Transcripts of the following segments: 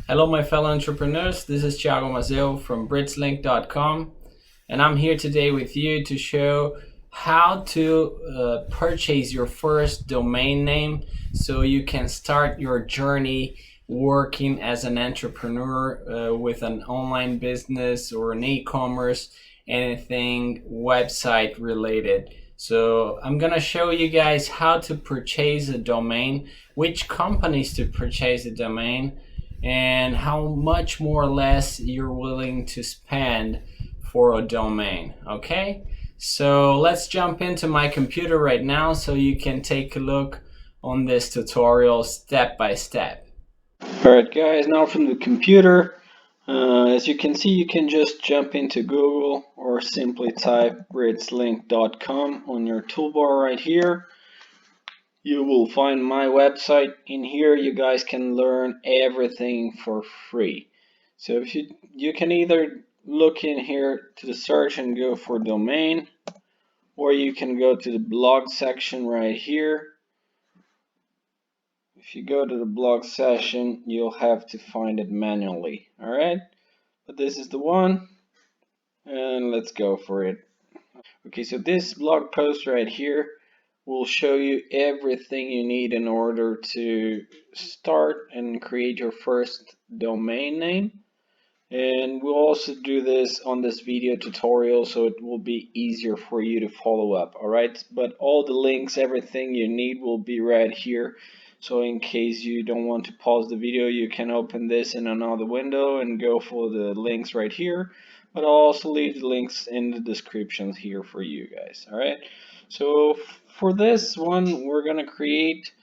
Hello, my fellow entrepreneurs. This is Thiago Mazeo from BritzLink.com, and I'm here today with you to show how to purchase your first domain name so you can start your journey working as an entrepreneur with an online business or an e-commerce, anything website related. So I'm gonna show you guys how to purchase a domain, which companies to purchase a domain, and how much more or less you're willing to spend for a domain. Okay, so let's jump into my computer right now so you can take a look on this tutorial step by step. Alright guys, now from the computer, as you can see, you can just jump into Google or simply type britzlink.com on your toolbar right here. You will find my website. In here you guys can learn everything for free. So if you can either look in here to the search and go for domain, or you can go to the blog section right here. If you go to the blog section, you'll have to find it manually. Alright, but this is the one, and let's go for it. Okay, so this blog post right here will show you everything you need in order to start and create your first domain name. And we'll also do this on this video tutorial so it will be easier for you to follow up. Alright, but all the links, everything you need will be right here. So in case you don't want to pause the video, you can open this in another window and go for the links right here. But I'll also leave the links in the descriptions here for you guys. Alright, so for this one, we're gonna create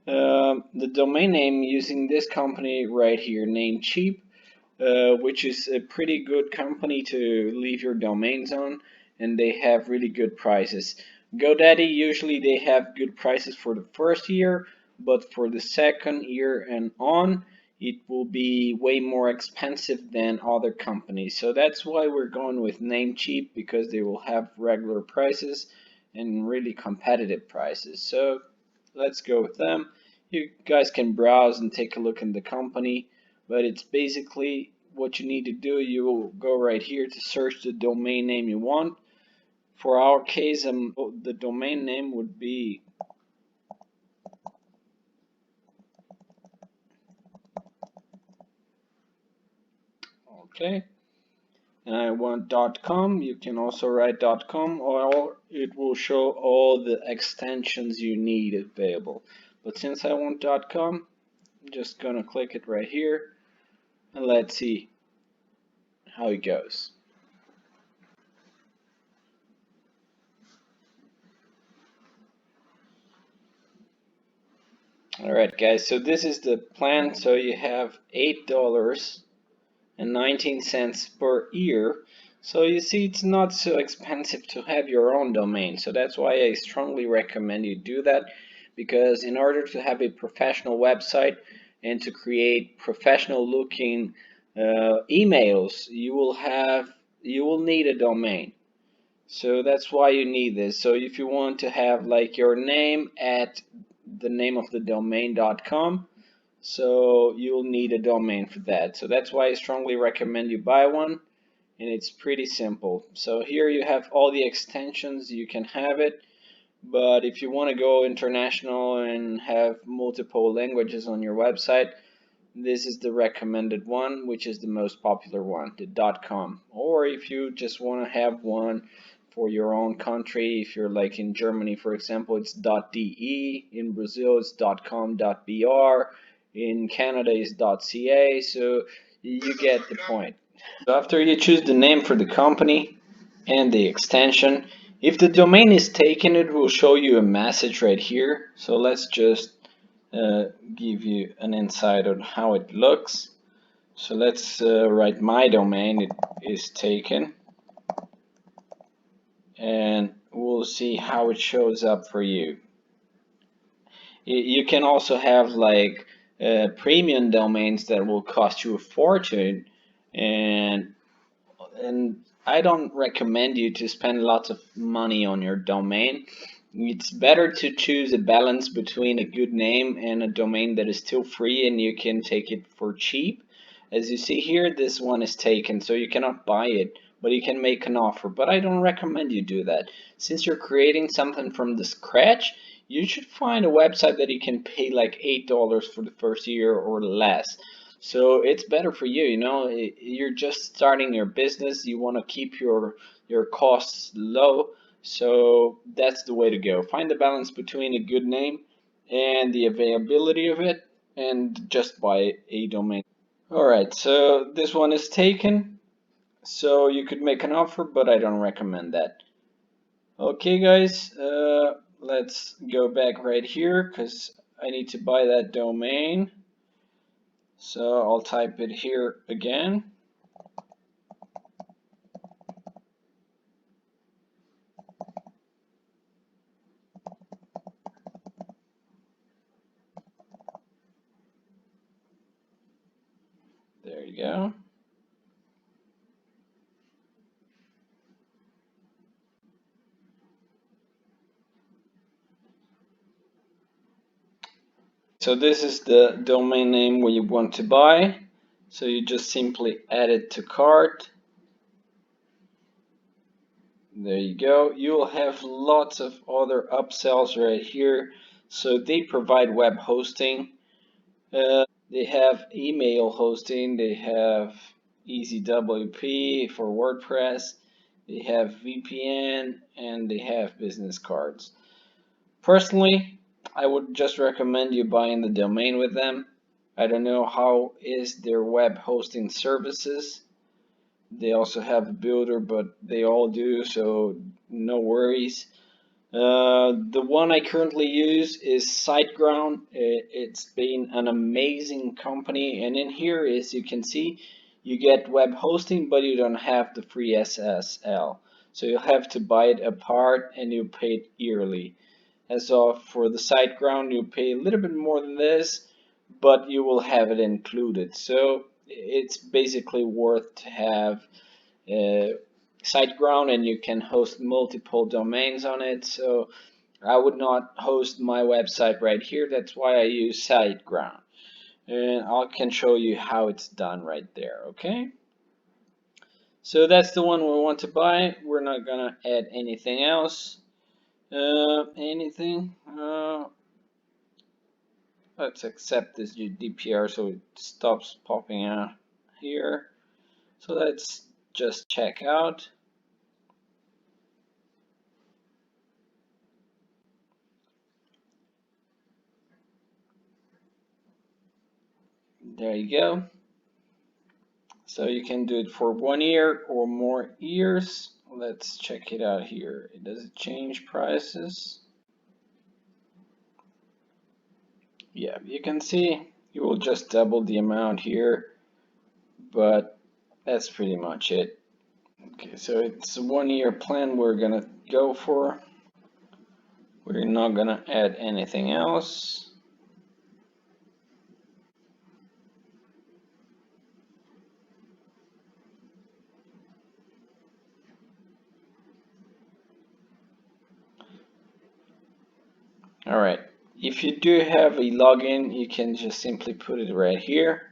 the domain name using this company right here, Namecheap, which is a pretty good company to leave your domains on, and they have really good prices. GoDaddy, usually they have good prices for the first year, but for the second year and on, it will be way more expensive than other companies. So that's why we're going with Namecheap, because they will have regular prices and really competitive prices. So let's go with them. You guys can browse and take a look in the company, but it's basically what you need to do. You will go right here to search the domain name you want. For our case, the domain name would be okay, and I want .com. You can also write .com, or it will show all the extensions you need available. But since I want .com, I'm just gonna click it right here, and let's see how it goes. Alright guys, so this is the plan. So you have $8.19 per year. So you see, it's not so expensive to have your own domain. So that's why I strongly recommend you do that, because in order to have a professional website and to create professional looking emails, you will need a domain. So that's why you need this. So if you want to have like your name at the name of the domain.com, so you'll need a domain for that. So that's why I strongly recommend you buy one, and it's pretty simple. So here you have all the extensions, you can have it, but if you want to go international and have multiple languages on your website, this is the recommended one, which is the most popular one, the .com. Or if you just want to have one for your own country, if you're like in Germany, for example, it's .de, in Brazil it's .com.br, in Canada it's .ca, so you get the point. So after you choose the name for the company and the extension, if the domain is taken, it will show you a message right here. So let's just give you an insight on how it looks. So let's write my domain, it is taken, and we'll see how it shows up for you. You can also have like premium domains that will cost you a fortune, and I don't recommend you to spend lots of money on your domain. It's better to choose a balance between a good name and a domain that is still free and you can take it for cheap. As you see here, this one is taken, so you cannot buy it, but you can make an offer. But I don't recommend you do that. Since you're creating something from the scratch, you should find a website that you can pay like $8 for the first year or less. So it's better for you, you know, you're just starting your business, you want to keep your costs low, so that's the way to go. Find the balance between a good name and the availability of it, and just buy a domain. Alright, so this one is taken, so you could make an offer, but I don't recommend that. Okay guys, let's go back right here because I need to buy that domain. So I'll type it here again. There you go. So this is the domain name we want to buy. So you just simply add it to cart. There you go. You'll have lots of other upsells right here. So they provide web hosting. They have email hosting. They have EasyWP for WordPress. They have VPN and they have business cards. Personally, I would just recommend you buying the domain with them. I don't know how is their web hosting services. They also have a builder, but they all do, so no worries. The one I currently use is SiteGround. It's been an amazing company, and in here, as you can see, you get web hosting, but you don't have the free SSL. So you'll have to buy it apart, and you pay it yearly. As of for the SiteGround, you pay a little bit more than this, but you will have it included. So it's basically worth to have SiteGround, and you can host multiple domains on it. So I would not host my website right here. That's why I use SiteGround. And I can show you how it's done right there, okay? So that's the one we want to buy. We're not gonna add anything else. Let's accept this GDPR so it stops popping out here. So let's just check out. There you go. So you can do it for 1 year or more years. Let's check it out here. Does it change prices? Yeah, you can see you will just double the amount here, but that's pretty much it. Okay, so it's a 1 year plan we're gonna go for. We're not gonna add anything else. All right, if you do have a login, you can just simply put it right here.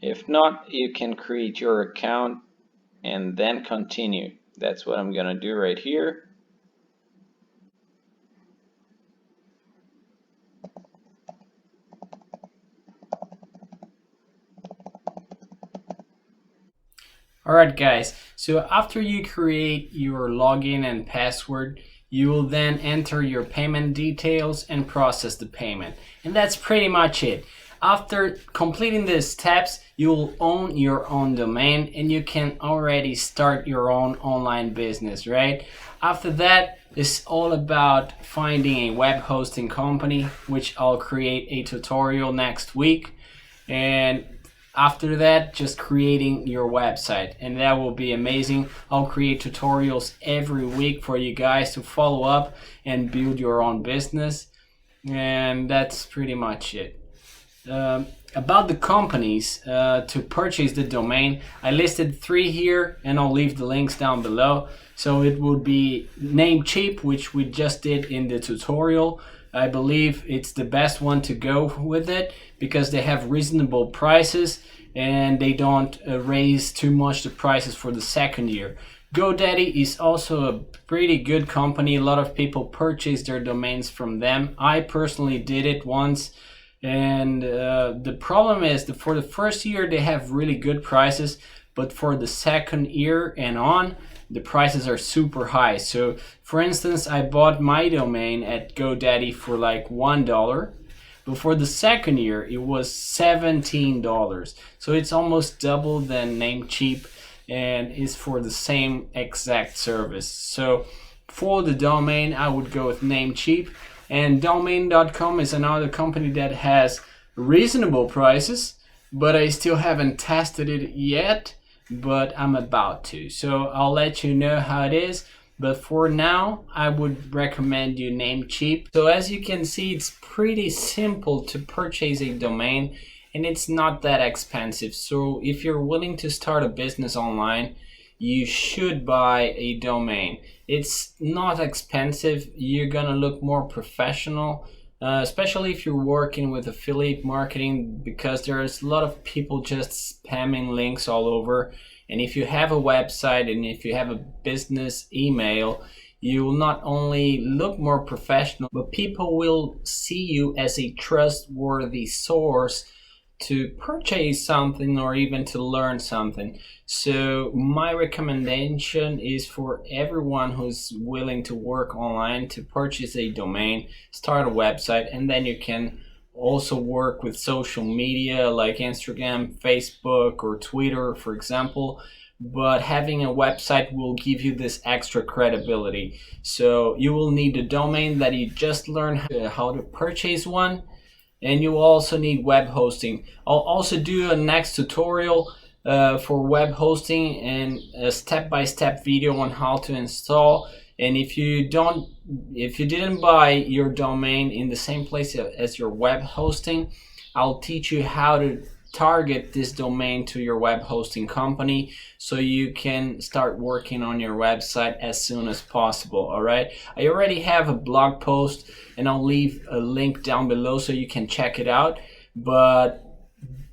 If not, you can create your account and then continue. That's what I'm gonna do right here. Alright guys, so after you create your login and password, you will then enter your payment details and process the payment. And that's pretty much it. After completing these steps, you will own your own domain and you can already start your own online business, right? After that, it's all about finding a web hosting company, which I'll create a tutorial next week. And after that, just creating your website, and that will be amazing. I'll create tutorials every week for you guys to follow up and build your own business, and that's pretty much it. About the companies to purchase the domain, I listed 3 here, and I'll leave the links down below. So it would be Namecheap, which we just did in the tutorial. I believe it's the best one to go with it because they have reasonable prices and they don't raise too much the prices for the second year. GoDaddy is also a pretty good company. A lot of people purchase their domains from them. I personally did it once, and the problem is that for the first year they have really good prices, but for the second year and on, the prices are super high. So for instance, I bought my domain at GoDaddy for like $1, but for the second year it was $17. So it's almost double than Namecheap, and is for the same exact service. So for the domain, I would go with Namecheap, and Domain.com is another company that has reasonable prices, but I still haven't tested it yet, but I'm about to. So I'll let you know how it is. But for now, I would recommend you Namecheap. So as you can see, it's pretty simple to purchase a domain, and it's not that expensive. So if you're willing to start a business online, you should buy a domain. It's not expensive. You're gonna look more professional, especially if you're working with affiliate marketing, because there's a lot of people just spamming links all over. And if you have a website and if you have a business email, you will not only look more professional, but people will see you as a trustworthy source to purchase something or even to learn something. So my recommendation is for everyone who's willing to work online to purchase a domain, start a website, and then you can also work with social media like Instagram, Facebook, or Twitter, for example. But having a website will give you this extra credibility. So you will need a domain that you just learned how to purchase one, and you also need web hosting. I'll also do a next tutorial for web hosting and a step-by-step video on how to install. And if you didn't buy your domain in the same place as your web hosting, I'll teach you how to target this domain to your web hosting company so you can start working on your website as soon as possible. All right, I already have a blog post, and I'll leave a link down below so you can check it out. But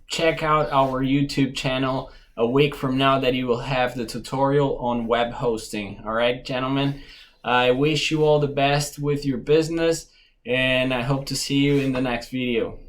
check out our YouTube channel a week from now, that you will have the tutorial on web hosting. All right, gentlemen, I wish you all the best with your business, and I hope to see you in the next video.